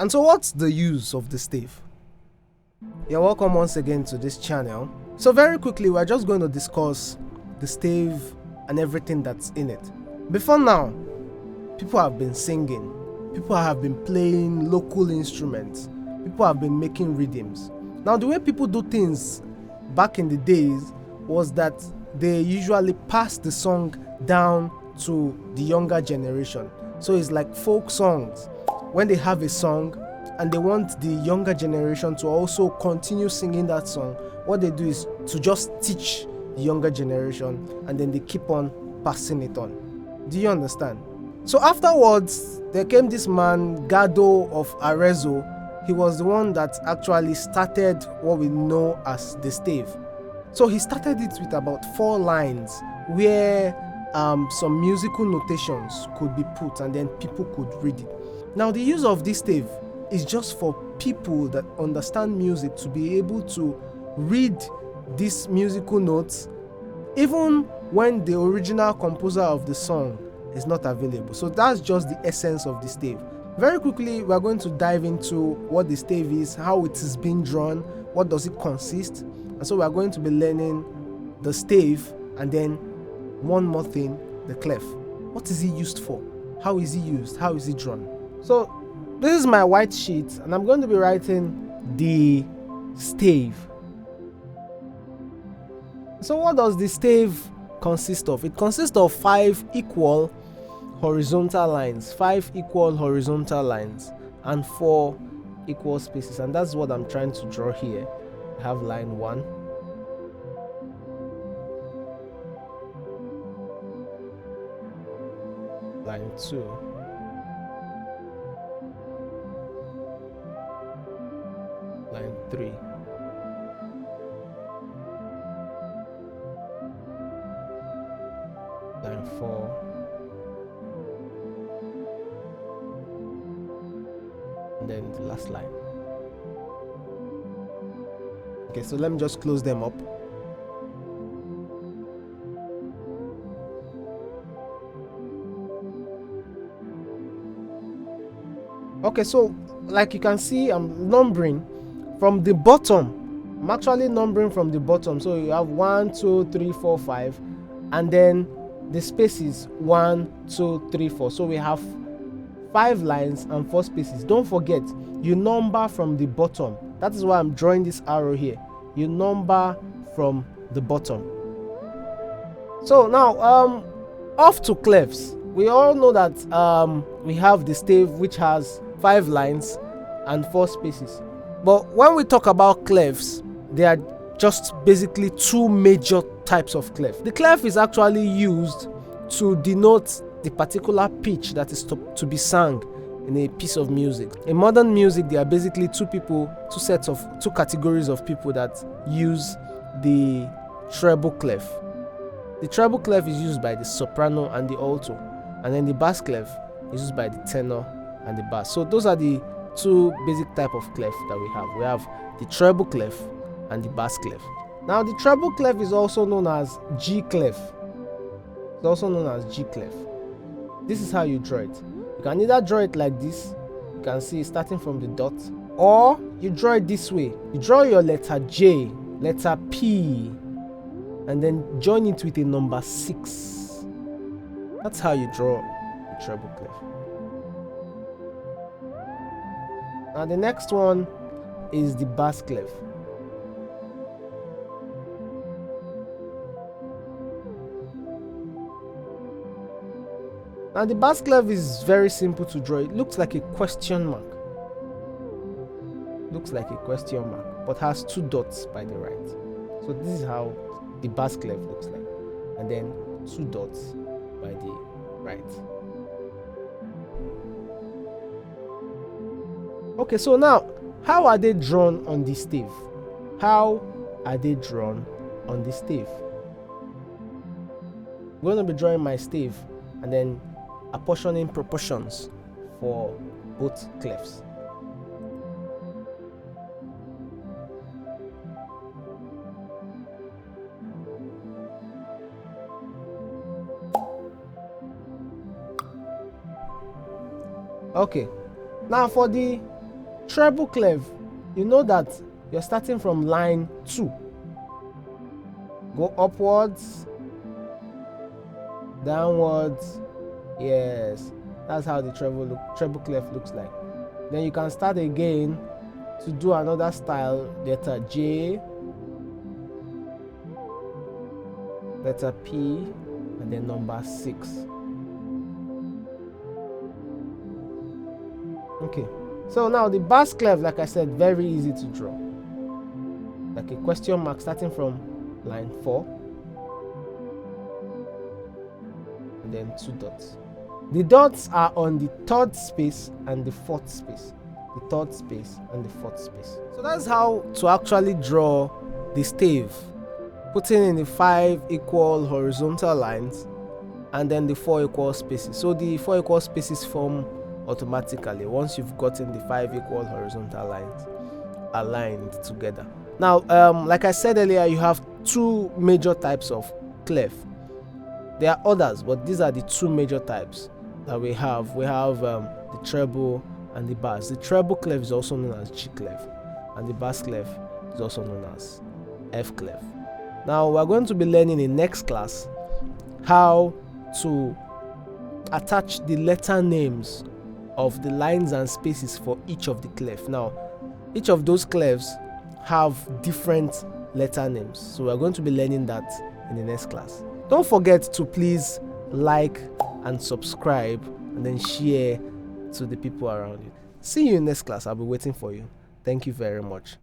And so what's the use of the stave? You're welcome once again to this channel. So very quickly, we're just going to discuss the stave and everything that's in it. Before now, people have been singing, people have been playing local instruments, people have been making rhythms. Now the way people do things back in the days was that they usually pass the song down to the younger generation. So it's like folk songs. When they have a song and they want the younger generation to also continue singing that song, what they do is to just teach the younger generation, and then they keep on passing it on. Do you understand? So afterwards, there came this man, Gado of Arezzo. He was the one that actually started what we know as the stave. So he started it with about 4 lines where some musical notations could be put, and then people could read it. Now the use of this stave is just for people that understand music to be able to read these musical notes even when the original composer of the song is not available. So that's just the essence of the stave. Very quickly, we're going to dive into what the stave is, how it is being drawn, what does it consist. And so we're going to be learning the stave, and then one more thing, the clef. What is it used for? How is it used? How is it drawn? So this is my white sheet, and I'm going to be writing the stave. So what does the stave consist of? It consists of 5 equal horizontal lines, 5 equal horizontal lines, and 4 equal spaces. And that's what I'm trying to draw here. I have line 1, line 2, line 3, line 4, and then the last line. Okay, so let me just close them up. Okay, so like you can see, I'm numbering from the bottom. I'm actually numbering from the bottom. So you have 1, 2, 3, 4, 5, and then the spaces 1, 2, 3, 4. So we have 5 lines and 4 spaces. Don't forget, you number from the bottom. That is why I'm drawing this arrow here. You number from the bottom. So now off to clefs. We all know that we have the stave, which has 5 lines and 4 spaces. But when we talk about clefs, there are just basically 2 major types of clef. The clef is actually used to denote the particular pitch that is to be sung in a piece of music. In modern music, there are basically 2 categories of people that use the treble clef. The treble clef is used by the soprano and the alto, and then the bass clef is used by the tenor and the bass. So those are the 2 basic type of clef that we have. We have the treble clef and the bass clef. Now the treble clef is also known as G clef. It's also known as G clef. This is how you draw it. You can either draw it like this, you can see starting from the dot, or you draw it this way. You draw your letter J, letter P, and then join it with a number 6. That's how you draw the treble clef. Now the next one is the bass clef. Now the bass clef is very simple to draw. It looks like a question mark. But has 2 dots by the right. So this is how the bass clef looks like, and then 2 dots by the right. Okay, so now how are they drawn on the stave? I'm going to be drawing my stave and then apportioning proportions for both clefs. Okay, now for the Treble clef, you know that you're starting from line 2. Go upwards, downwards. Yes, that's how the treble clef looks like. Then you can start again to do another style, letter J, letter P, and then number 6. Okay, so now the bass clef, like I said, very easy to draw. Like a question mark starting from line 4, and then 2 dots. The dots are on the 3rd space and the 4th space. The 3rd space and the 4th space. So that's how to actually draw the stave, putting in the 5 equal horizontal lines and then the 4 equal spaces. So the 4 equal spaces form automatically once you've gotten the 5 equal horizontal lines aligned together. Now, like I said earlier, you have 2 major types of clef. There are others, but these are the 2 major types that we have. We have the treble and the bass. The treble clef is also known as G clef, and the bass clef is also known as F clef. Now we're going to be learning in next class how to attach the letter names of the lines and spaces for each of the clef. Now, each of those clefs have different letter names, so we're going to be learning that in the next class. Don't forget to please like and subscribe and then share to the people around you. See you in next class. I'll be waiting for you. Thank you very much.